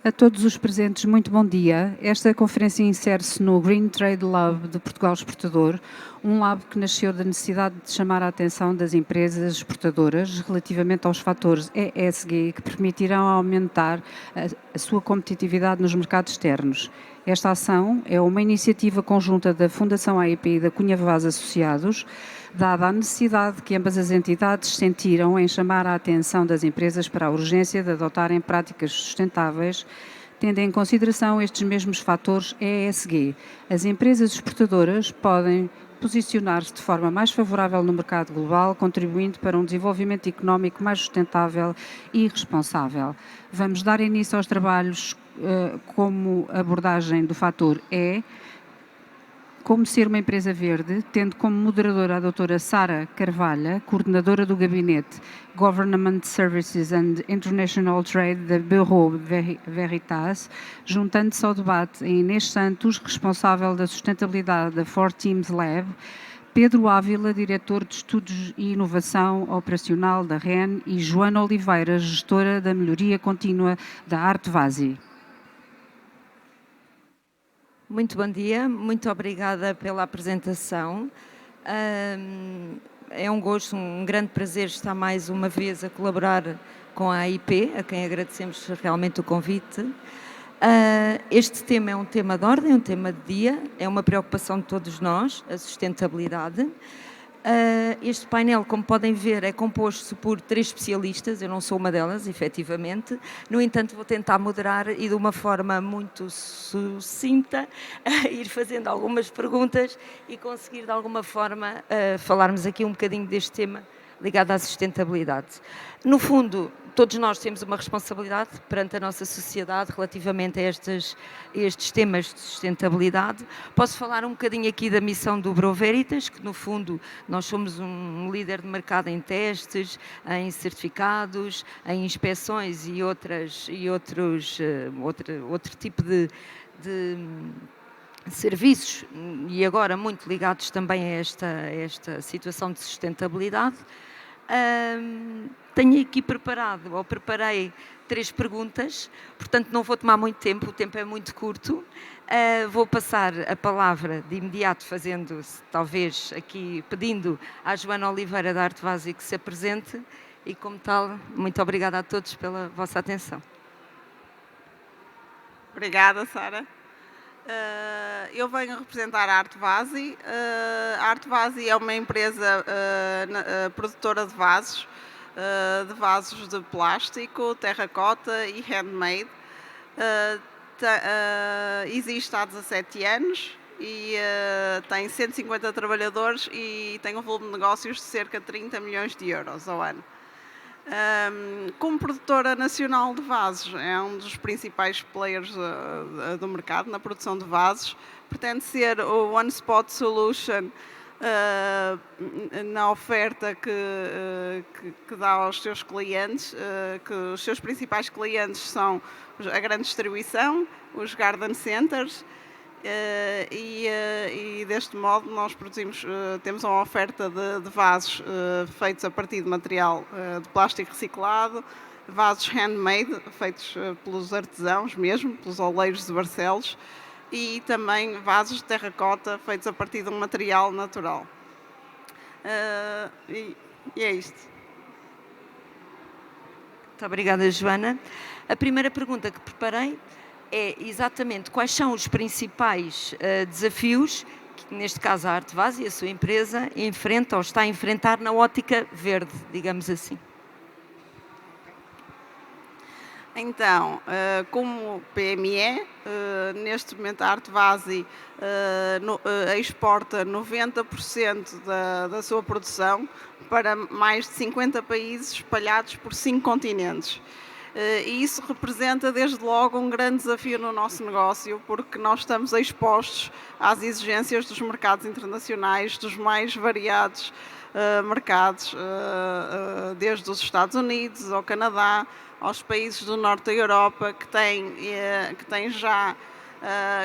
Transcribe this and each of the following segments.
A todos os presentes, muito bom dia. Esta conferência insere-se no Green Trade Lab de Portugal Exportador, um lab que nasceu da necessidade de chamar a atenção das empresas exportadoras relativamente aos fatores ESG que permitirão aumentar a sua competitividade nos mercados externos. Esta ação é uma iniciativa conjunta da Fundação AIP e da Cunha Vaz Associados, dada a necessidade que ambas as entidades sentiram em chamar a atenção das empresas para a urgência de adotarem práticas sustentáveis, tendo em consideração estes mesmos fatores ESG. As empresas exportadoras podem posicionar-se de forma mais favorável no mercado global, contribuindo para um desenvolvimento económico mais sustentável e responsável. Vamos dar início aos trabalhos como abordagem do fator E, como ser uma empresa verde, tendo como moderadora a doutora Sara Carvalho, coordenadora do Gabinete Government Services and International Trade da Bureau Veritas, juntando-se ao debate a Inês Santos, responsável da sustentabilidade da 4Teams Lab, Pedro Ávila, diretor de Estudos e Inovação Operacional da REN, e Joana Oliveira, gestora da Melhoria Contínua da Artvasi. Muito bom dia, muito obrigada pela apresentação. É um gosto, um grande prazer estar mais uma vez a colaborar com a AIP, a quem agradecemos realmente o convite. Este tema é um tema de ordem, um tema de dia, é uma preocupação de todos nós, a sustentabilidade. Este painel, como podem ver, é composto por 3 especialistas, eu não sou uma delas, efetivamente. No entanto, vou tentar moderar e de uma forma muito sucinta ir fazendo algumas perguntas e conseguir de alguma forma falarmos aqui um bocadinho deste tema ligado à sustentabilidade. No fundo, todos nós temos uma responsabilidade perante a nossa sociedade relativamente a estes temas de sustentabilidade. Posso falar um bocadinho aqui da missão do Bureau Veritas, que no fundo nós somos um líder de mercado em testes, em certificados, em inspeções e outro tipo de serviços, e agora muito ligados também a esta situação de sustentabilidade. Tenho aqui preparei 3 perguntas, portanto não vou tomar muito tempo, o tempo é muito curto. Vou passar a palavra de imediato, talvez aqui pedindo à Joana Oliveira da Artvasi que se apresente, e como tal, muito obrigada a todos pela vossa atenção. Obrigada, Sara. Eu venho representar a Artvasi. A Artvasi é uma empresa produtora de vasos de plástico, terracota e handmade. Existe há 17 anos e tem 150 trabalhadores e tem um volume de negócios de cerca de 30 milhões de euros ao ano. Como produtora nacional de vasos, é um dos principais players do mercado na produção de vasos. Pretende ser o One Spot Solution na oferta que dá aos seus clientes, que os seus principais clientes são a grande distribuição, os garden centers, e deste modo nós temos uma oferta de vasos feitos a partir de material de plástico reciclado, vasos handmade, feitos pelos artesãos mesmo, pelos oleiros de Barcelos, e também vasos de terracota feitos a partir de um material natural. E é isto. Muito obrigada, Joana. A primeira pergunta que preparei é exatamente quais são os principais desafios que, neste caso, a Artvasi, a sua empresa, enfrenta ou está a enfrentar na ótica verde, digamos assim. Então, como PME, neste momento a Artvasi exporta 90% da sua produção para mais de 50 países espalhados por 5 continentes. E isso representa, desde logo, um grande desafio no nosso negócio, porque nós estamos expostos às exigências dos mercados internacionais, dos mais variados mercados, desde os Estados Unidos ao Canadá, aos países do norte da Europa, que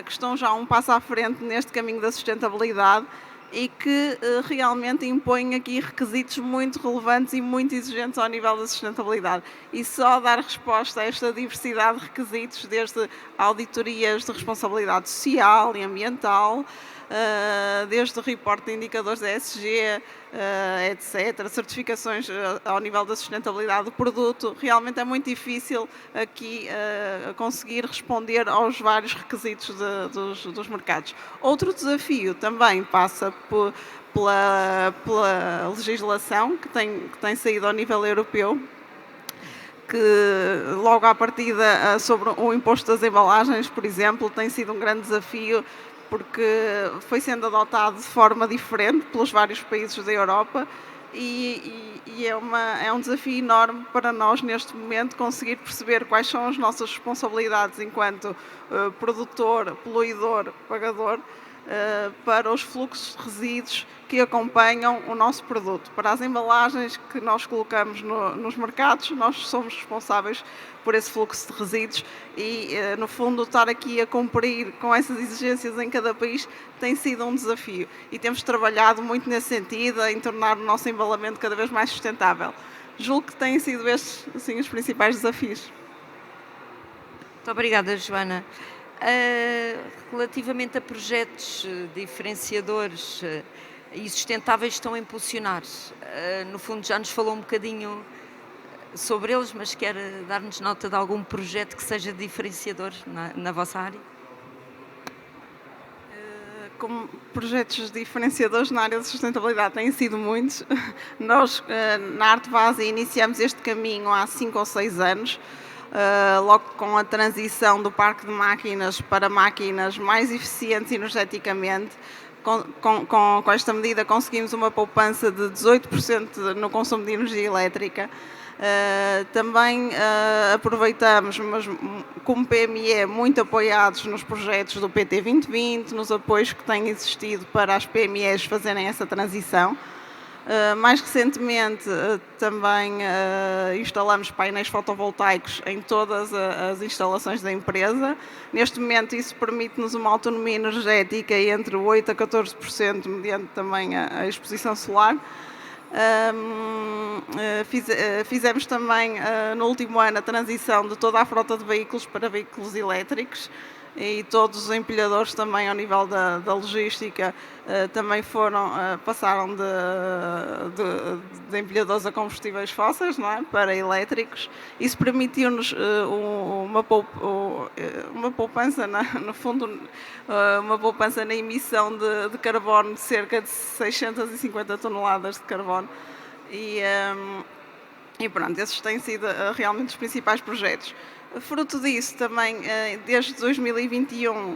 estão já um passo à frente neste caminho da sustentabilidade, e que realmente impõe aqui requisitos muito relevantes e muito exigentes ao nível da sustentabilidade. E só dar resposta a esta diversidade de requisitos, desde auditorias de responsabilidade social e ambiental, desde o reporte de indicadores da ESG, etc., certificações ao nível da sustentabilidade do produto, realmente é muito difícil aqui conseguir responder aos vários requisitos dos mercados. Outro desafio também passa pela legislação que tem saído ao nível europeu, que logo à partida sobre o imposto das embalagens, por exemplo, tem sido um grande desafio, porque foi sendo adotado de forma diferente pelos vários países da Europa e é um desafio enorme para nós neste momento conseguir perceber quais são as nossas responsabilidades enquanto produtor, poluidor, pagador, para os fluxos de resíduos que acompanham o nosso produto. Para as embalagens que nós colocamos nos mercados, nós somos responsáveis por esse fluxo de resíduos e, no fundo, estar aqui a cumprir com essas exigências em cada país tem sido um desafio. E temos trabalhado muito nesse sentido, em tornar o nosso embalamento cada vez mais sustentável. Julgo que têm sido estes, assim, os principais desafios. Muito obrigada, Joana. Relativamente a projetos diferenciadores e sustentáveis estão a impulsionar, no fundo já nos falou um bocadinho sobre eles, mas quer dar-nos nota de algum projeto que seja diferenciador na vossa área? Como projetos diferenciadores na área de sustentabilidade têm sido muitos. Nós, na Artevasi, iniciamos este caminho há 5 ou 6 anos, logo com a transição do parque de máquinas para máquinas mais eficientes energeticamente. Com esta medida conseguimos uma poupança de 18% no consumo de energia elétrica. Também aproveitamos, mas como PME, muito apoiados nos projetos do PT 2020, nos apoios que têm existido para as PMEs fazerem essa transição. Mais recentemente também instalamos painéis fotovoltaicos em todas as instalações da empresa. Neste momento isso permite-nos uma autonomia energética entre 8% a 14%, mediante também a exposição solar. Fizemos também no último ano a transição de toda a frota de veículos para veículos elétricos e todos os empilhadores também ao nível da logística também passaram de empilhadores a combustíveis fósseis, não é? Para elétricos. Isso permitiu-nos uma poupança, no fundo, uma poupança na emissão de carbono de cerca de 650 toneladas de carbono. E pronto, esses têm sido realmente os principais projetos. Fruto disso, também, desde 2021,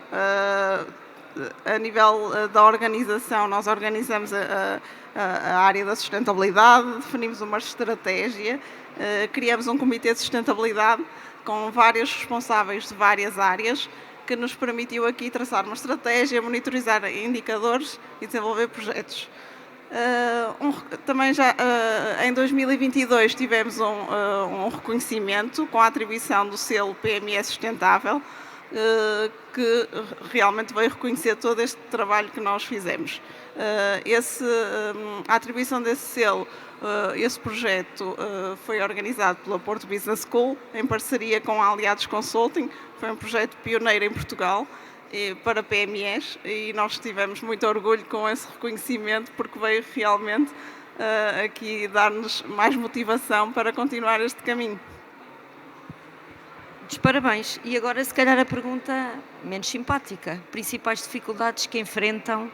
a nível da organização, nós organizamos a área da sustentabilidade, definimos uma estratégia, criamos um comitê de sustentabilidade com vários responsáveis de várias áreas, que nos permitiu aqui traçar uma estratégia, monitorizar indicadores e desenvolver projetos. Também já em 2022 tivemos um reconhecimento com a atribuição do selo PME Sustentável, que realmente veio reconhecer todo este trabalho que nós fizemos. A atribuição desse selo, esse projeto foi organizado pela Porto Business School em parceria com a Aliados Consulting. Foi um projeto pioneiro em Portugal para PMEs e nós tivemos muito orgulho com esse reconhecimento, porque veio realmente aqui dar-nos mais motivação para continuar este caminho. Parabéns. E agora, se calhar, a pergunta menos simpática. Principais dificuldades que enfrentam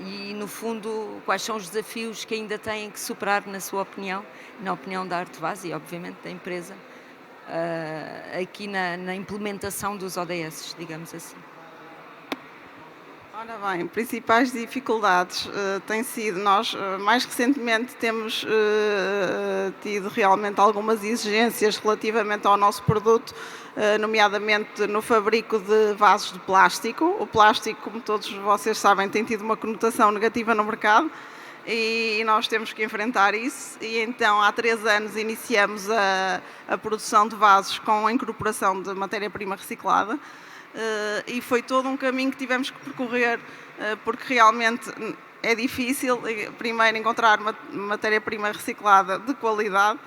e, no fundo, quais são os desafios que ainda têm que superar, na sua opinião, na opinião da Artevasi e, obviamente, da empresa, aqui na implementação dos ODS, digamos assim? Ora bem, principais dificuldades têm sido, nós mais recentemente temos tido realmente algumas exigências relativamente ao nosso produto, nomeadamente no fabrico de vasos de plástico. O plástico, como todos vocês sabem, tem tido uma conotação negativa no mercado e nós temos que enfrentar isso, e então há 3 anos iniciamos a produção de vasos com a incorporação de matéria-prima reciclada. e foi todo um caminho que tivemos que percorrer, porque realmente é difícil, primeiro, encontrar matéria-prima reciclada de qualidade,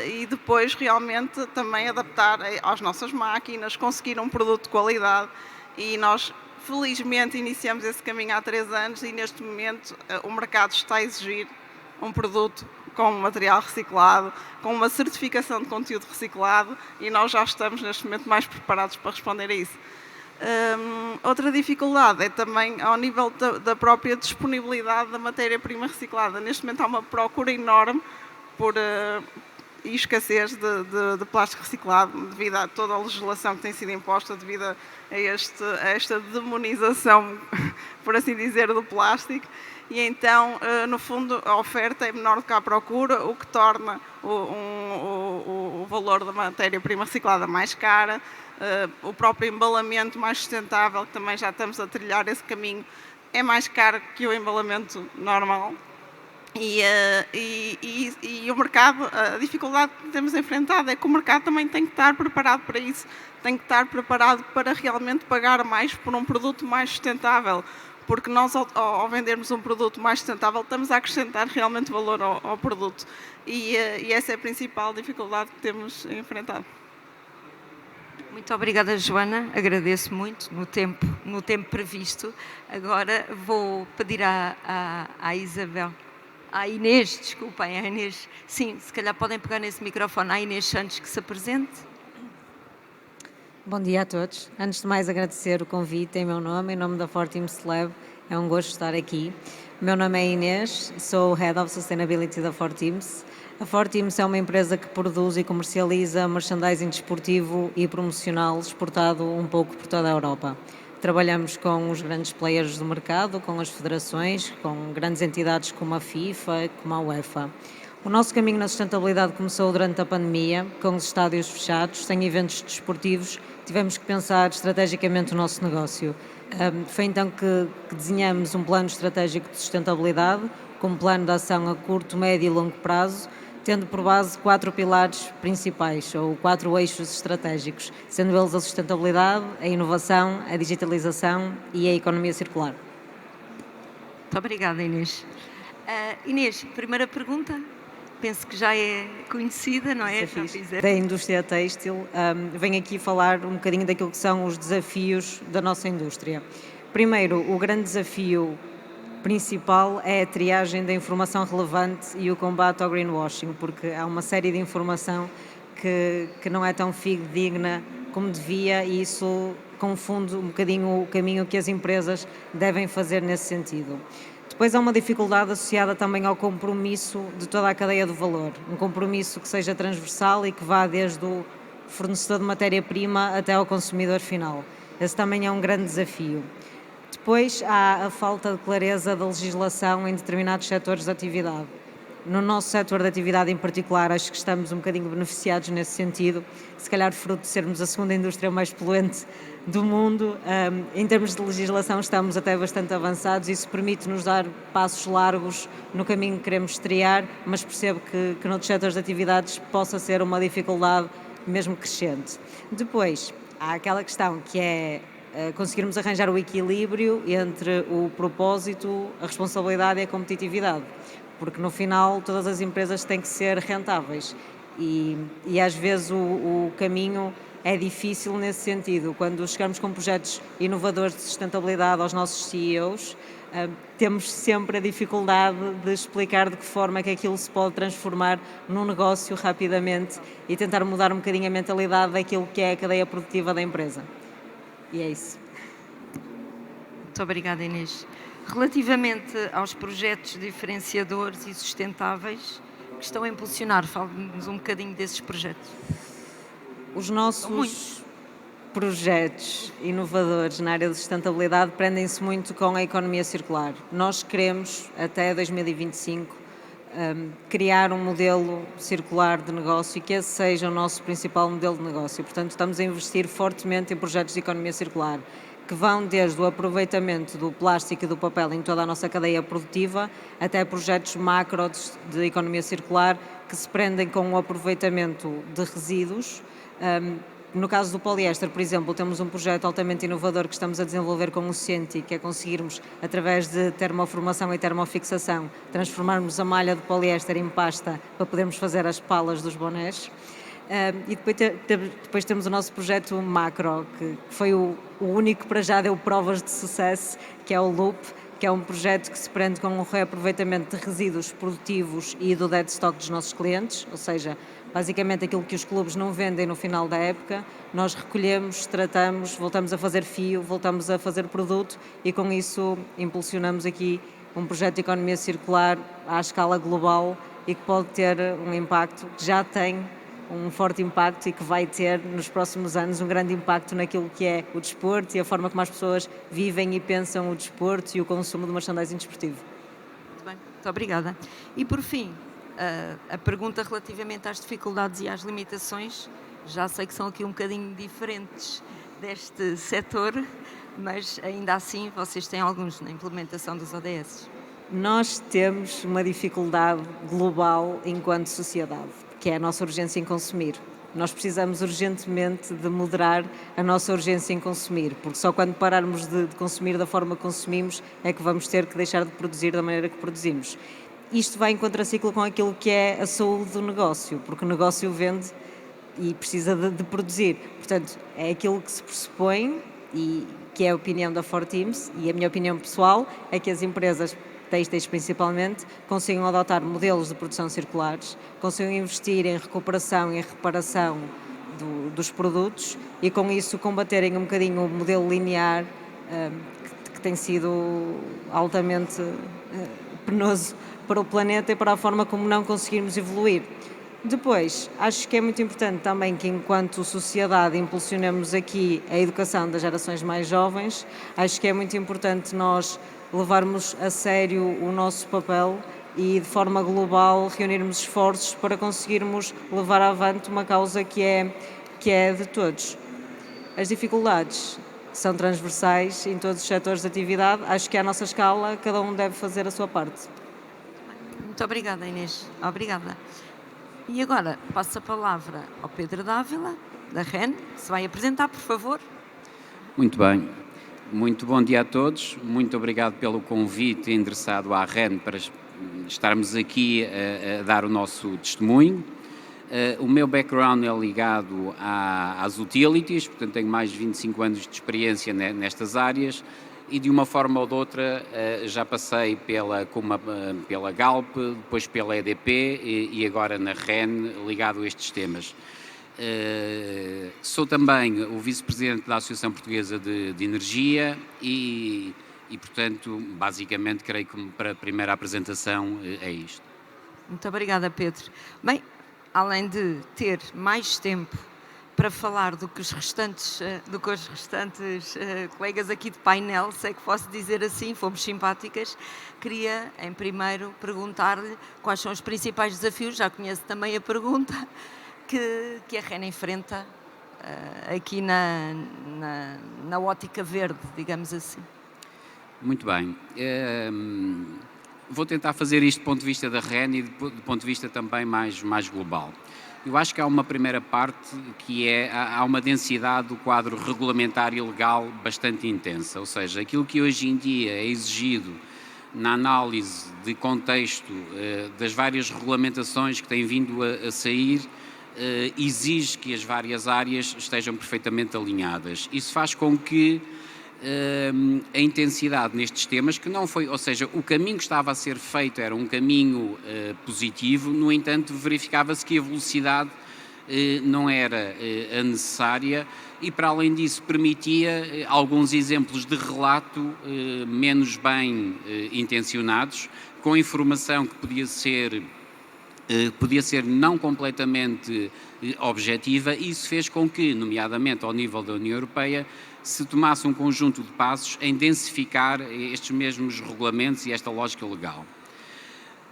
e depois realmente também adaptar às nossas máquinas, conseguir um produto de qualidade, e nós felizmente iniciamos esse caminho há 3 anos e neste momento o mercado está a exigir um produto com material reciclado, com uma certificação de conteúdo reciclado, e nós já estamos neste momento mais preparados para responder a isso. Outra dificuldade é também ao nível da própria disponibilidade da matéria-prima reciclada. Neste momento há uma procura enorme e escassez de plástico reciclado devido a toda a legislação que tem sido imposta devido a esta demonização, por assim dizer, do plástico. E então, no fundo, a oferta é menor do que a procura, o que torna o valor da matéria-prima reciclada mais cara, o próprio embalamento mais sustentável, que também já estamos a trilhar esse caminho, é mais caro que o embalamento normal. E o mercado, a dificuldade que temos enfrentado é que o mercado também tem que estar preparado para isso, tem que estar preparado para realmente pagar mais por um produto mais sustentável, porque nós ao vendermos um produto mais sustentável estamos a acrescentar realmente valor ao produto, e essa é a principal dificuldade que temos enfrentado. Muito obrigada, Joana, agradeço muito no tempo previsto. Agora vou pedir à Isabel, à Inês, desculpem, à Inês, sim, se calhar podem pegar nesse microfone, à Inês Santos, que se apresente. Bom dia a todos. Antes de mais, agradecer o convite em meu nome, em nome da Fortims Lab. É um gosto estar aqui. O meu nome é Inês, sou Head of Sustainability da Fortims. A Fortims é uma empresa que produz e comercializa merchandising desportivo e promocional exportado um pouco por toda a Europa. Trabalhamos com os grandes players do mercado, com as federações, com grandes entidades como a FIFA, como a UEFA. O nosso caminho na sustentabilidade começou durante a pandemia, com os estádios fechados, sem eventos desportivos. Tivemos que pensar estrategicamente o nosso negócio. Foi então que desenhamos um plano estratégico de sustentabilidade, com um plano de ação a curto, médio e longo prazo, tendo por base 4 pilares principais, ou 4 eixos estratégicos, sendo eles a sustentabilidade, a inovação, a digitalização e a economia circular. Muito obrigada, Inês. Inês, primeira pergunta. Penso que já é conhecida, não é? Da indústria têxtil, venho aqui falar um bocadinho daquilo que são os desafios da nossa indústria. Primeiro, o grande desafio principal é a triagem da informação relevante e o combate ao greenwashing, porque há uma série de informação que não é tão fidedigna como devia, e isso confunde um bocadinho o caminho que as empresas devem fazer nesse sentido. Depois há uma dificuldade associada também ao compromisso de toda a cadeia do valor, um compromisso que seja transversal e que vá desde o fornecedor de matéria-prima até ao consumidor final. Esse também é um grande desafio. Depois há a falta de clareza da legislação em determinados setores de atividade. No nosso setor de atividade em particular, acho que estamos um bocadinho beneficiados nesse sentido, se calhar fruto de sermos a segunda indústria mais poluente do mundo. Em termos de legislação estamos até bastante avançados, isso permite-nos dar passos largos no caminho que queremos trilhar, mas percebo que noutros setores de atividades possa ser uma dificuldade mesmo crescente. Depois, há aquela questão que é conseguirmos arranjar o equilíbrio entre o propósito, a responsabilidade e a competitividade, porque no final todas as empresas têm que ser rentáveis e às vezes o caminho é difícil nesse sentido. Quando chegamos com projetos inovadores de sustentabilidade aos nossos CEOs, temos sempre a dificuldade de explicar de que forma é que aquilo se pode transformar num negócio rapidamente e tentar mudar um bocadinho a mentalidade daquilo que é a cadeia produtiva da empresa. E é isso. Muito obrigada, Inês. Relativamente aos projetos diferenciadores e sustentáveis que estão a impulsionar, fale-nos um bocadinho desses projetos. Os nossos projetos inovadores na área de sustentabilidade prendem-se muito com a economia circular. Nós queremos, até 2025, criar um modelo circular de negócio e que esse seja o nosso principal modelo de negócio. Portanto, estamos a investir fortemente em projetos de economia circular, que vão desde o aproveitamento do plástico e do papel em toda a nossa cadeia produtiva, até projetos macro de economia circular, que se prendem com o aproveitamento de resíduos, No caso do poliéster, por exemplo, temos um projeto altamente inovador que estamos a desenvolver com o Senti, que é conseguirmos, através de termoformação e termofixação, transformarmos a malha de poliéster em pasta para podermos fazer as palas dos bonés. E depois temos o nosso projeto Macro, que foi o único que para já deu provas de sucesso, que é o Loop, que é um projeto que se prende com o reaproveitamento de resíduos produtivos e do dead stock dos nossos clientes, ou seja, basicamente aquilo que os clubes não vendem no final da época, nós recolhemos, tratamos, voltamos a fazer fio, voltamos a fazer produto e com isso impulsionamos aqui um projeto de economia circular à escala global e que pode ter um impacto, que já tem um forte impacto e que vai ter nos próximos anos um grande impacto naquilo que é o desporto e a forma como as pessoas vivem e pensam o desporto e o consumo de merchandising desportivo. Muito bem, muito obrigada. E por fim, a pergunta relativamente às dificuldades e às limitações, já sei que são aqui um bocadinho diferentes deste setor, mas ainda assim vocês têm alguns na implementação dos ODS. Nós temos uma dificuldade global enquanto sociedade, que é a nossa urgência em consumir. Nós precisamos urgentemente de moderar a nossa urgência em consumir, porque só quando pararmos de consumir da forma que consumimos é que vamos ter que deixar de produzir da maneira que produzimos. Isto vai em contraciclo com aquilo que é a saúde do negócio, porque o negócio vende e precisa de produzir. Portanto, é aquilo que se pressupõe e que é a opinião da Forteams e a minha opinião pessoal é que as empresas têxteis principalmente, consigam adotar modelos de produção circulares, consigam investir em recuperação e em reparação dos produtos e com isso combaterem um bocadinho o modelo linear que tem sido altamente penoso para o planeta e para a forma como não conseguirmos evoluir. Depois, acho que é muito importante também que enquanto sociedade impulsionemos aqui a educação das gerações mais jovens, acho que é muito importante nós levarmos a sério o nosso papel e de forma global reunirmos esforços para conseguirmos levar avante uma causa que é de todos. As dificuldades são transversais em todos os setores de atividade, acho que à nossa escala cada um deve fazer a sua parte. Muito obrigada, Inês. Obrigada. E agora passo a palavra ao Pedro Dávila, da REN, que se vai apresentar, por favor. Muito bem. Muito bom dia a todos. Muito obrigado pelo convite endereçado à REN para estarmos aqui a dar o nosso testemunho. O meu background é ligado às utilities, portanto tenho mais de 25 anos de experiência nestas áreas e de uma forma ou de outra já passei pela Galp, depois pela EDP e agora na REN ligado a estes temas. Sou também o vice-presidente da Associação Portuguesa de Energia e, portanto, basicamente, creio que para a primeira apresentação é isto. Muito obrigada, Pedro. Bem, além de ter mais tempo para falar do que os restantes colegas aqui de painel, sei que posso dizer assim, fomos simpáticas, queria, em primeiro, perguntar-lhe quais são os principais desafios, já conheço também a pergunta, que a REN enfrenta aqui na ótica verde, digamos assim. Muito bem. Vou tentar fazer isto do ponto de vista da REN e do ponto de vista também mais global. Eu acho que há uma primeira parte que há uma densidade do quadro regulamentar e legal bastante intensa, ou seja, aquilo que hoje em dia é exigido na análise de contexto das várias regulamentações que têm vindo a sair, exige que as várias áreas estejam perfeitamente alinhadas. Isso faz com que a intensidade nestes temas, que não foi, ou seja, o caminho que estava a ser feito era um caminho positivo, no entanto verificava-se que a velocidade não era a necessária e para além disso permitia alguns exemplos de relato menos bem intencionados, com informação que podia ser não completamente objetiva e isso fez com que, nomeadamente ao nível da União Europeia, se tomasse um conjunto de passos em densificar estes mesmos regulamentos e esta lógica legal.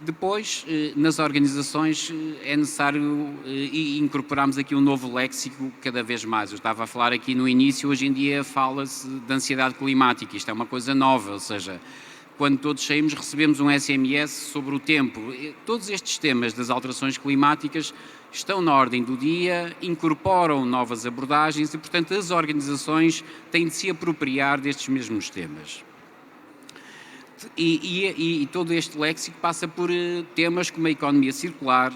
Depois, nas organizações, é necessário incorporarmos aqui um novo léxico cada vez mais. Eu estava a falar aqui no início, hoje em dia fala-se de ansiedade climática, isto é uma coisa nova, ou seja, quando todos saímos, recebemos um SMS sobre o tempo. Todos estes temas das alterações climáticas estão na ordem do dia, incorporam novas abordagens e, portanto, as organizações têm de se apropriar destes mesmos temas. E todo este léxico passa por temas como a economia circular,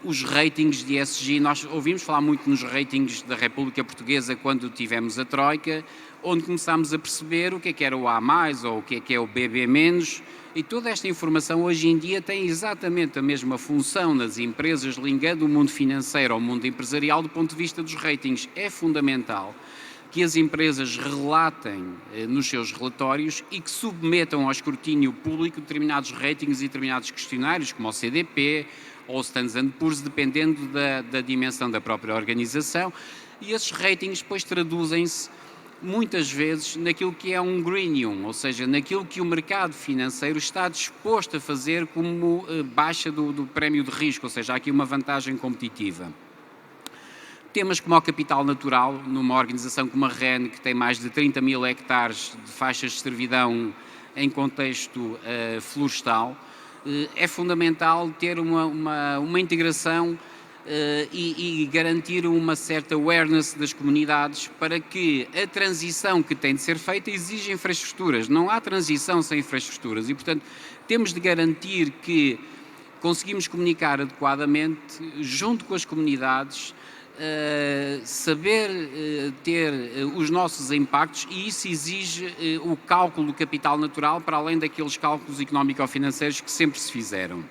os ratings de ESG. Nós ouvimos falar muito nos ratings da República Portuguesa quando tivemos a Troika, onde começámos a perceber o que era o A+, ou o que é o BB-, e toda esta informação hoje em dia tem exatamente a mesma função nas empresas, ligando o mundo financeiro ao mundo empresarial do ponto de vista dos ratings. É fundamental que as empresas relatem nos seus relatórios e que submetam ao escrutínio público determinados ratings e determinados questionários, como o CDP ou o Standard & Poor's, dependendo da dimensão da própria organização, e esses ratings depois traduzem-se muitas vezes naquilo que é um greenium, ou seja, naquilo que o mercado financeiro está disposto a fazer como baixa do prémio de risco, ou seja, há aqui uma vantagem competitiva. Temas como o capital natural, numa organização como a REN, que tem mais de 30 mil hectares de faixas de servidão em contexto florestal, é fundamental ter uma integração e garantir uma certa awareness das comunidades para que a transição que tem de ser feita exija infraestruturas. Não há transição sem infraestruturas e, portanto, temos de garantir que conseguimos comunicar adequadamente junto com as comunidades, saber ter os nossos impactos, e isso exige o cálculo do capital natural para além daqueles cálculos económico-financeiros que sempre se fizeram.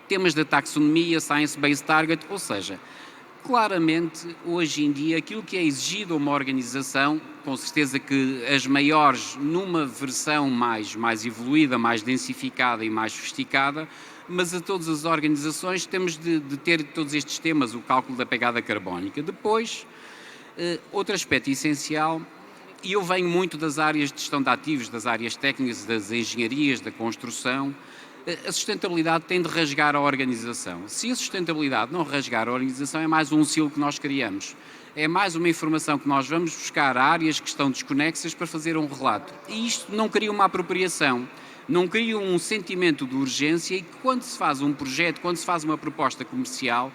Temas da taxonomia, science-based target, ou seja, claramente hoje em dia aquilo que é exigido a uma organização, com certeza que as maiores numa versão mais evoluída, mais densificada e mais sofisticada, mas a todas as organizações temos de ter todos estes temas, o cálculo da pegada carbónica. Depois, outro aspecto essencial, e eu venho muito das áreas de gestão de ativos, das áreas técnicas, das engenharias, da construção, a sustentabilidade tem de rasgar a organização. Se a sustentabilidade não rasgar a organização, é mais um silo que nós criamos. É mais uma informação que nós vamos buscar a áreas que estão desconexas para fazer um relato. E isto não cria uma apropriação, não cria um sentimento de urgência, e que quando se faz um projeto, quando se faz uma proposta comercial,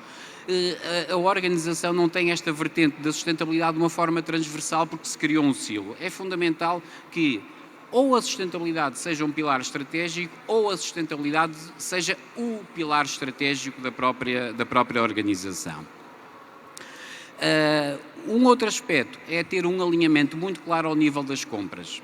a organização não tem esta vertente da sustentabilidade de uma forma transversal porque se criou um silo. É fundamental que ou a sustentabilidade seja um pilar estratégico ou a sustentabilidade seja o pilar estratégico da própria organização. Um outro aspecto é ter um alinhamento muito claro ao nível das compras.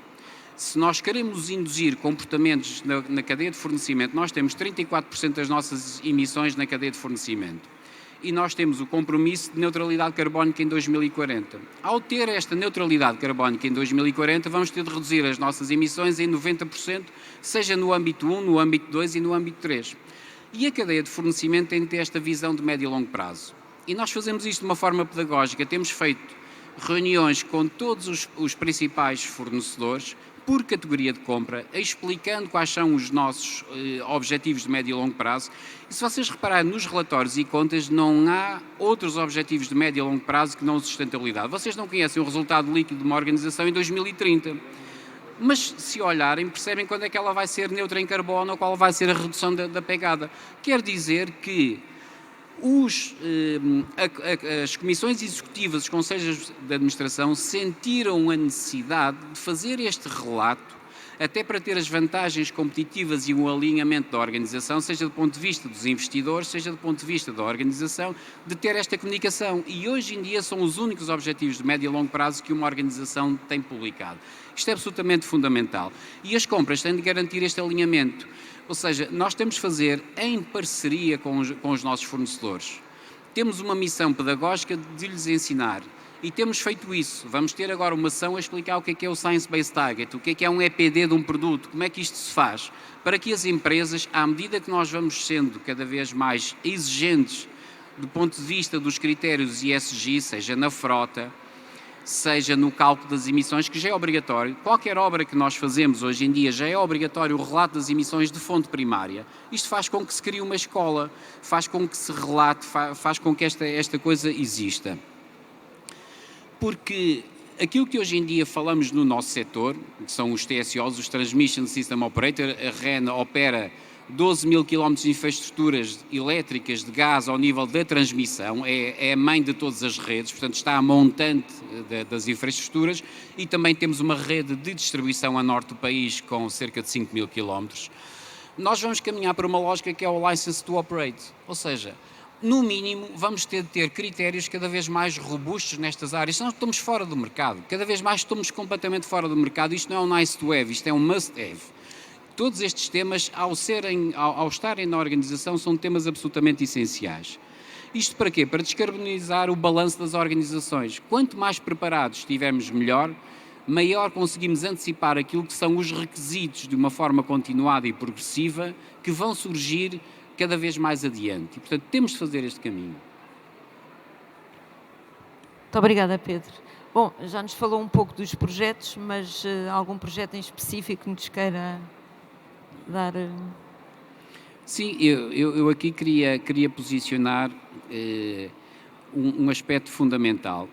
Se nós queremos induzir comportamentos na cadeia de fornecimento, nós temos 34% das nossas emissões na cadeia de fornecimento. E nós temos o compromisso de neutralidade carbónica em 2040. Ao ter esta neutralidade carbónica em 2040, vamos ter de reduzir as nossas emissões em 90%, seja no âmbito 1, no âmbito 2 e no âmbito 3. E a cadeia de fornecimento tem de ter esta visão de médio e longo prazo. E nós fazemos isto de uma forma pedagógica. Temos feito reuniões com todos os principais fornecedores, por categoria de compra, explicando quais são os nossos objetivos de médio e longo prazo. E se vocês repararem nos relatórios e contas, não há outros objetivos de médio e longo prazo que não a sustentabilidade. Vocês não conhecem o resultado líquido de uma organização em 2030. Mas, se olharem, percebem quando é que ela vai ser neutra em carbono ou qual vai ser a redução da pegada. Quer dizer que as comissões executivas, os conselhos de administração sentiram a necessidade de fazer este relato, até para ter as vantagens competitivas e o alinhamento da organização, seja do ponto de vista dos investidores, seja do ponto de vista da organização, de ter esta comunicação. E hoje em dia são os únicos objetivos de médio e longo prazo que uma organização tem publicado. Isto é absolutamente fundamental. E as compras têm de garantir este alinhamento. Ou seja, nós temos de fazer em parceria com os nossos fornecedores. Temos uma missão pedagógica de lhes ensinar e temos feito isso. Vamos ter agora uma ação a explicar o que é o Science-Based Target, o que é um EPD de um produto, como é que isto se faz, para que as empresas, à medida que nós vamos sendo cada vez mais exigentes do ponto de vista dos critérios ESG, seja na frota, seja no cálculo das emissões, que já é obrigatório. Qualquer obra que nós fazemos hoje em dia já é obrigatório o relato das emissões de fonte primária. Isto faz com que se crie uma escola, faz com que se relate, faz com que esta coisa exista. Porque Aquilo que hoje em dia falamos no nosso setor, que são os TSOs, os Transmission System Operator, a REN opera 12 mil quilómetros de infraestruturas elétricas de gás ao nível da transmissão, é a mãe de todas as redes, portanto está a montante das infraestruturas, e também temos uma rede de distribuição a norte do país com cerca de 5 mil quilómetros. Nós vamos caminhar para uma lógica que é o License to Operate, ou seja, no mínimo vamos ter de ter critérios cada vez mais robustos nestas áreas, senão estamos fora do mercado, cada vez mais estamos completamente fora do mercado. Isto não é um nice to have, isto é um must have. Todos estes temas, ao estarem na organização, são temas absolutamente essenciais. Isto para quê? Para descarbonizar o balanço das organizações. Quanto mais preparados estivermos, melhor, maior conseguimos antecipar aquilo que são os requisitos de uma forma continuada e progressiva que vão surgir cada vez mais adiante. E, portanto, temos de fazer este caminho. Muito obrigada, Pedro. Bom, já nos falou um pouco dos projetos, mas algum projeto em específico que nos queira dar... Sim, eu aqui queria posicionar um aspecto fundamental.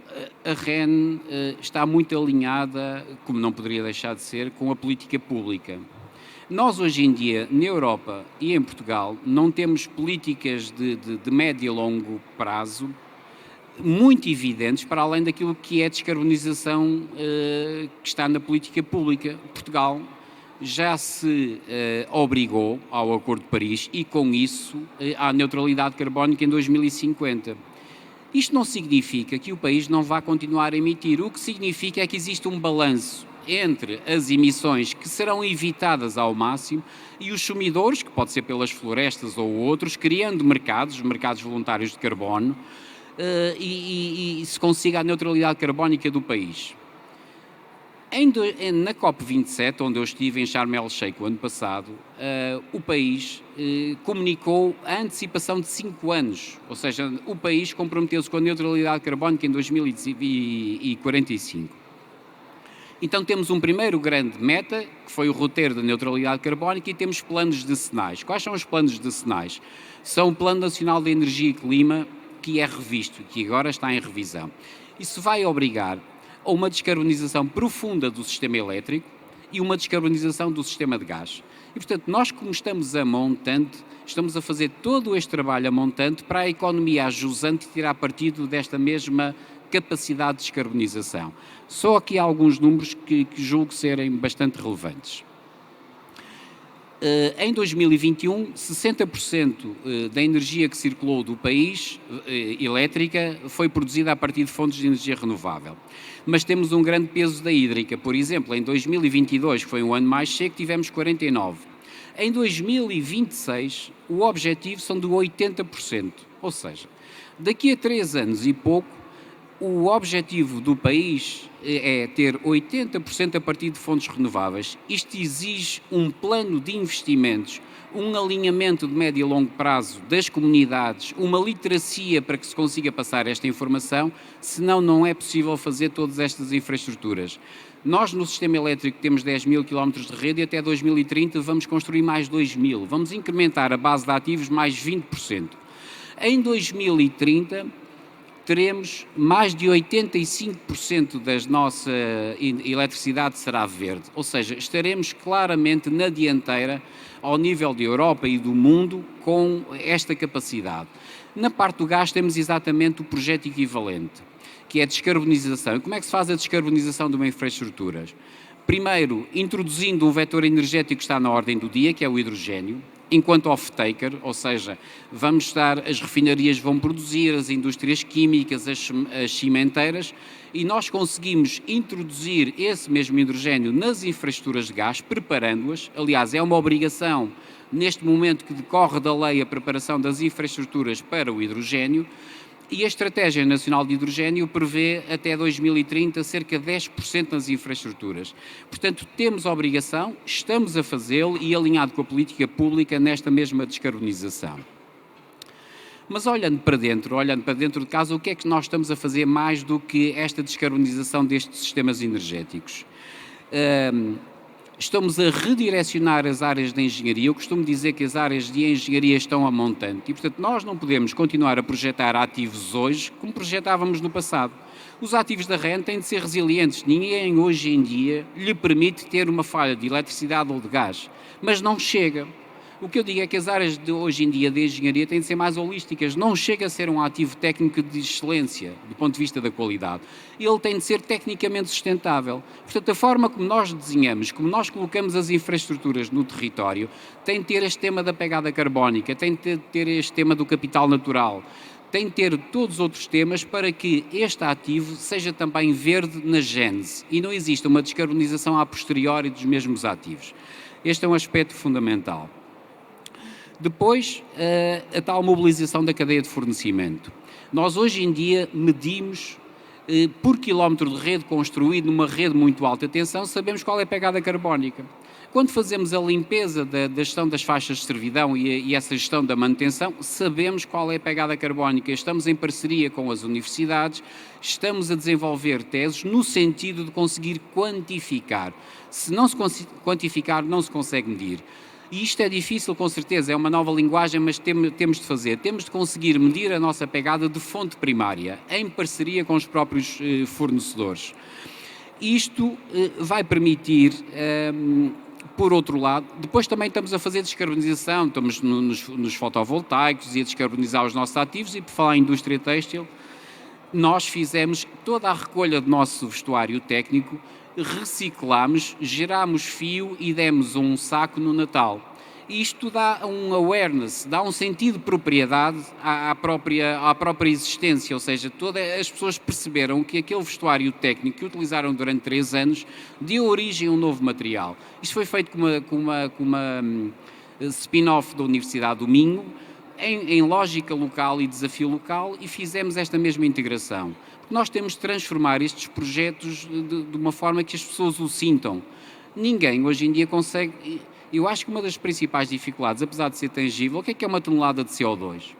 A REN está muito alinhada, como não poderia deixar de ser, com a política pública. Nós hoje em dia, na Europa e em Portugal, não temos políticas de médio e longo prazo muito evidentes para além daquilo que é a descarbonização que está na política pública. Portugal já se obrigou ao Acordo de Paris e, com isso, à neutralidade carbónica em 2050. Isto não significa que o país não vá continuar a emitir. O que significa é que existe um balanço entre as emissões que serão evitadas ao máximo e os sumidores, que pode ser pelas florestas ou outros, criando mercados voluntários de carbono, e se consiga a neutralidade carbónica do país. Na COP27, onde eu estive em Sharm el-Sheikh o ano passado, o país comunicou a antecipação de 5 anos, ou seja, o país comprometeu-se com a neutralidade carbónica em 2045. Então temos um primeiro grande meta, que foi o roteiro da neutralidade carbónica, e temos planos decenais. Quais são os planos decenais? São o Plano Nacional de Energia e Clima, que é revisto, que agora está em revisão. Isso vai obrigar a uma descarbonização profunda do sistema elétrico e uma descarbonização do sistema de gás. E, portanto, nós, como estamos a montante, estamos a fazer todo este trabalho a montante para a economia ajusante tirar partido desta mesma capacidade de descarbonização. Só aqui há alguns números que julgo serem bastante relevantes. Em 2021, 60% da energia que circulou do país, elétrica, foi produzida a partir de fontes de energia renovável. Mas temos um grande peso da hídrica. Por exemplo, em 2022, que foi um ano mais seco, tivemos 49%. Em 2026, o objetivo são de 80%. Ou seja, daqui a 3 anos e pouco, o objetivo do país é ter 80% a partir de fontes renováveis. Isto exige um plano de investimentos, um alinhamento de médio e longo prazo das comunidades, uma literacia para que se consiga passar esta informação, senão não é possível fazer todas estas infraestruturas. Nós, no sistema elétrico, temos 10 mil quilómetros de rede e até 2030 vamos construir mais 2 mil. Vamos incrementar a base de ativos mais 20%. Em 2030... teremos mais de 85% da nossa eletricidade será verde, ou seja, estaremos claramente na dianteira ao nível da Europa e do mundo com esta capacidade. Na parte do gás temos exatamente o projeto equivalente, que é a descarbonização. E como é que se faz a descarbonização de uma infraestrutura? Primeiro, introduzindo um vetor energético que está na ordem do dia, que é o hidrogénio, enquanto off-taker, ou seja, as refinarias vão produzir, as indústrias químicas, as cimenteiras, e nós conseguimos introduzir esse mesmo hidrogénio nas infraestruturas de gás, preparando-as. Aliás, é uma obrigação, neste momento que decorre da lei, a preparação das infraestruturas para o hidrogénio, e a Estratégia Nacional de Hidrogénio prevê até 2030 cerca de 10% nas infraestruturas. Portanto, temos a obrigação, estamos a fazê-lo e alinhado com a política pública nesta mesma descarbonização. Mas olhando para dentro de casa, o que é que nós estamos a fazer mais do que esta descarbonização destes sistemas energéticos? Estamos a redirecionar as áreas de engenharia. Eu costumo dizer que as áreas de engenharia estão a montante e, portanto, nós não podemos continuar a projetar ativos hoje como projetávamos no passado. Os ativos da REN têm de ser resilientes. Ninguém hoje em dia lhe permite ter uma falha de eletricidade ou de gás, mas não chega. O que eu digo é que as áreas de hoje em dia de engenharia têm de ser mais holísticas. Não chega a ser um ativo técnico de excelência, do ponto de vista da qualidade. Ele tem de ser tecnicamente sustentável. Portanto, a forma como nós desenhamos, como nós colocamos as infraestruturas no território, tem de ter este tema da pegada carbónica, tem de ter este tema do capital natural, tem de ter todos os outros temas para que este ativo seja também verde na gênese e não exista uma descarbonização a posteriori dos mesmos ativos. Este é um aspecto fundamental. Depois, a tal mobilização da cadeia de fornecimento. Nós hoje em dia medimos por quilómetro de rede construído numa rede muito alta tensão, sabemos qual é a pegada carbónica. Quando fazemos a limpeza da gestão das faixas de servidão e essa gestão da manutenção, sabemos qual é a pegada carbónica. Estamos em parceria com as universidades, estamos a desenvolver teses no sentido de conseguir quantificar. Se não se quantificar, não se consegue medir. E isto é difícil, com certeza, é uma nova linguagem, mas temos de fazer. Temos de conseguir medir a nossa pegada de fonte primária, em parceria com os próprios fornecedores. Isto vai permitir, por outro lado, depois também estamos a fazer descarbonização, estamos nos fotovoltaicos e a descarbonizar os nossos ativos, e por falar em indústria têxtil, nós fizemos toda a recolha do nosso vestuário técnico, reciclámos, gerámos fio e demos um saco no Natal. Isto dá um awareness, dá um sentido de propriedade à própria existência, ou seja, todas as pessoas perceberam que aquele vestuário técnico que utilizaram durante 3 anos deu origem a um novo material. Isto foi feito com uma spin-off da Universidade do Minho, em lógica local e desafio local, e fizemos esta mesma integração. Nós temos de transformar estes projetos de uma forma que as pessoas o sintam. Ninguém hoje em dia consegue. Eu acho que uma das principais dificuldades, apesar de ser tangível, o que é uma tonelada de CO2?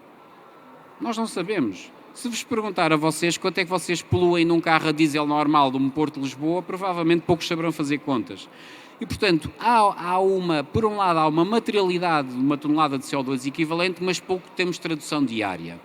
Nós não sabemos. Se vos perguntar a vocês quanto é que vocês poluem num carro a diesel normal de um Porto de Lisboa, provavelmente poucos saberão fazer contas. E, portanto, por um lado, há uma materialidade de uma tonelada de CO2 equivalente, mas pouco temos tradução diária.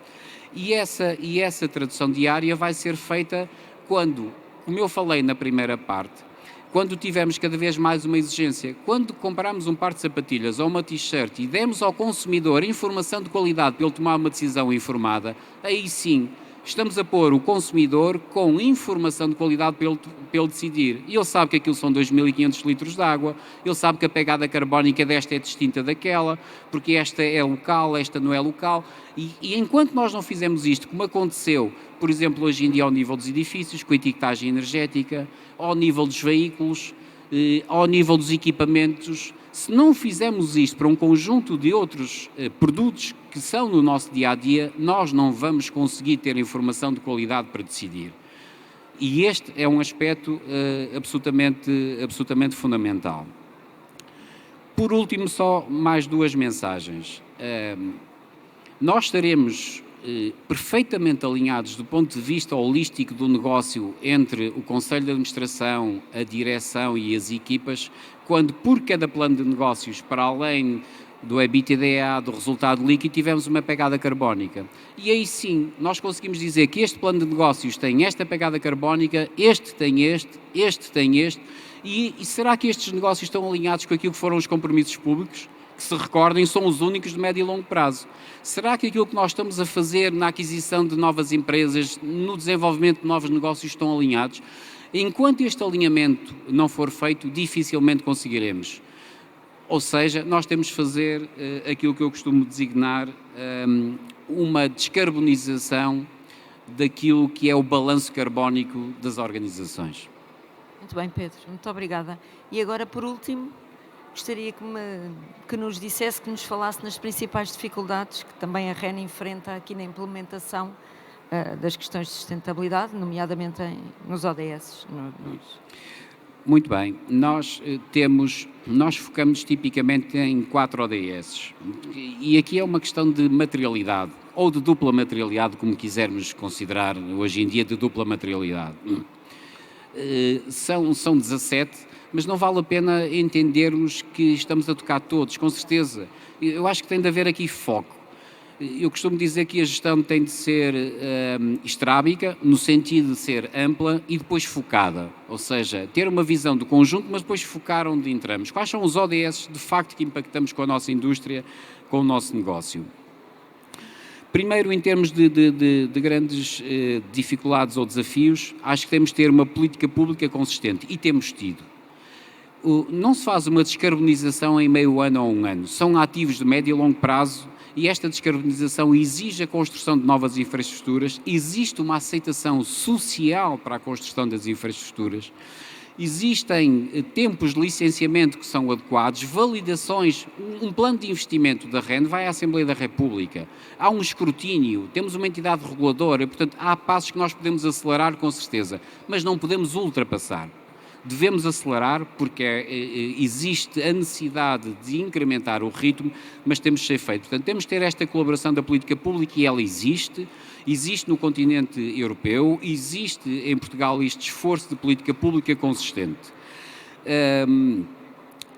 E essa tradução diária vai ser feita quando, como eu falei na primeira parte, quando tivermos cada vez mais uma exigência, quando compramos um par de sapatilhas ou uma t-shirt e demos ao consumidor informação de qualidade para ele tomar uma decisão informada, aí sim estamos a pôr o consumidor com informação de qualidade para ele decidir. E ele sabe que aquilo são 2.500 litros de água, ele sabe que a pegada carbónica desta é distinta daquela, porque esta é local, esta não é local. E enquanto nós não fizermos isto, como aconteceu, por exemplo, hoje em dia ao nível dos edifícios, com a etiquetagem energética, ao nível dos veículos, ao nível dos equipamentos, se não fizermos isto para um conjunto de outros produtos que são no nosso dia-a-dia, nós não vamos conseguir ter informação de qualidade para decidir. E este é um aspecto absolutamente fundamental. Por último, só mais 2 mensagens. Nós estaremos perfeitamente alinhados do ponto de vista holístico do negócio entre o Conselho de Administração, a direção e as equipas, quando por cada plano de negócios, para além do EBITDA, do resultado líquido, tivemos uma pegada carbónica. E aí sim, nós conseguimos dizer que este plano de negócios tem esta pegada carbónica, este tem este tem este, e será que estes negócios estão alinhados com aquilo que foram os compromissos públicos? Que se recordem, são os únicos de médio e longo prazo. Será que aquilo que nós estamos a fazer na aquisição de novas empresas, no desenvolvimento de novos negócios, estão alinhados? Enquanto este alinhamento não for feito, dificilmente conseguiremos. Ou seja, nós temos de fazer aquilo que eu costumo designar uma descarbonização daquilo que é o balanço carbónico das organizações. Muito bem, Pedro. Muito obrigada. E agora, por último, gostaria que nos dissesse, que nos falasse nas principais dificuldades que também a REN enfrenta aqui na implementação das questões de sustentabilidade, nomeadamente nos ODS. Muito bem. Nós focamos tipicamente em 4 ODS. E aqui é uma questão de materialidade, ou de dupla materialidade, como quisermos considerar hoje em dia, de dupla materialidade. são 17, mas não vale a pena entendermos que estamos a tocar todos, com certeza. Eu acho que tem de haver aqui foco. Eu costumo dizer que a gestão tem de ser estrábica, no sentido de ser ampla e depois focada. Ou seja, ter uma visão do conjunto, mas depois focar onde entramos. Quais são os ODS, de facto, que impactamos com a nossa indústria, com o nosso negócio? Primeiro, em termos de grandes dificuldades ou desafios, acho que temos de ter uma política pública consistente, e temos tido. Não se faz uma descarbonização em meio ano ou um ano. São ativos de médio e longo prazo, e esta descarbonização exige a construção de novas infraestruturas, existe uma aceitação social para a construção das infraestruturas, existem tempos de licenciamento que são adequados, validações, um plano de investimento da REN vai à Assembleia da República, há um escrutínio, temos uma entidade reguladora, portanto há passos que nós podemos acelerar com certeza, mas não podemos ultrapassar. Devemos acelerar porque existe a necessidade de incrementar o ritmo, mas temos de ser feito. Portanto, temos de ter esta colaboração da política pública e ela existe no continente europeu, existe em Portugal este esforço de política pública consistente.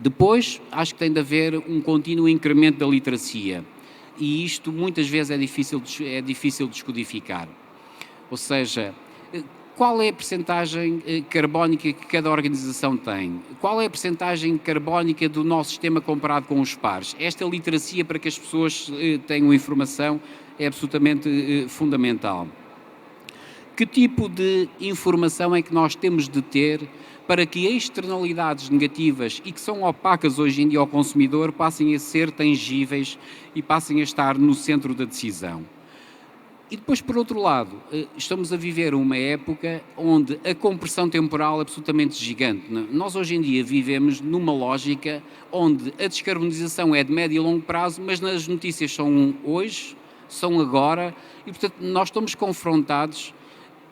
Depois, acho que tem de haver um contínuo incremento da literacia e isto muitas vezes é difícil de descodificar. Ou seja, qual é a percentagem carbónica que cada organização tem? Qual é a percentagem carbónica do nosso sistema comparado com os pares? Esta literacia para que as pessoas tenham informação é absolutamente fundamental. Que tipo de informação é que nós temos de ter para que externalidades negativas e que são opacas hoje em dia ao consumidor passem a ser tangíveis e passem a estar no centro da decisão? E depois, por outro lado, estamos a viver uma época onde a compressão temporal é absolutamente gigante. Nós hoje em dia vivemos numa lógica onde a descarbonização é de médio e longo prazo, mas as notícias são hoje, são agora, e portanto nós estamos confrontados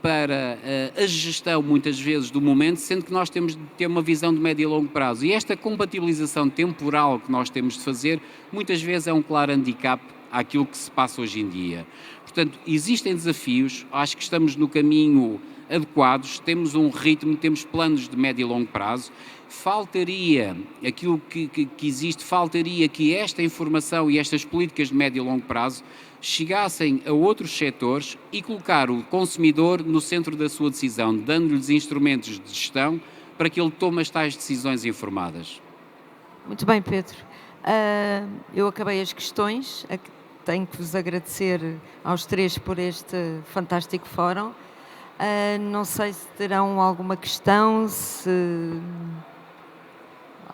para a gestão, muitas vezes, do momento, sendo que nós temos de ter uma visão de médio e longo prazo. E esta compatibilização temporal que nós temos de fazer, muitas vezes é um claro handicap àquilo que se passa hoje em dia. Portanto, existem desafios, acho que estamos no caminho adequados, temos um ritmo, temos planos de médio e longo prazo, faltaria aquilo que existe, faltaria que esta informação e estas políticas de médio e longo prazo chegassem a outros setores e colocar o consumidor no centro da sua decisão, dando-lhes instrumentos de gestão para que ele tome as tais decisões informadas. Muito bem, Pedro. Eu acabei as questões. Tenho que vos agradecer aos três por este fantástico fórum. Não sei se terão alguma questão, se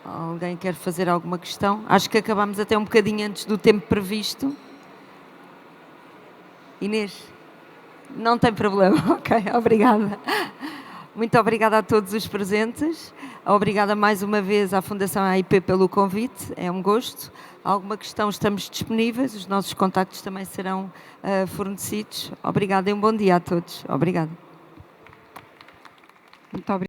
alguém quer fazer alguma questão. Acho que acabámos até um bocadinho antes do tempo previsto. Inês? Não tem problema, ok, obrigada. Muito obrigada a todos os presentes. Obrigada mais uma vez à Fundação AIP pelo convite, é um gosto. Alguma questão, estamos disponíveis, os nossos contactos também serão fornecidos. Obrigada e um bom dia a todos. Obrigada. Muito obrigada.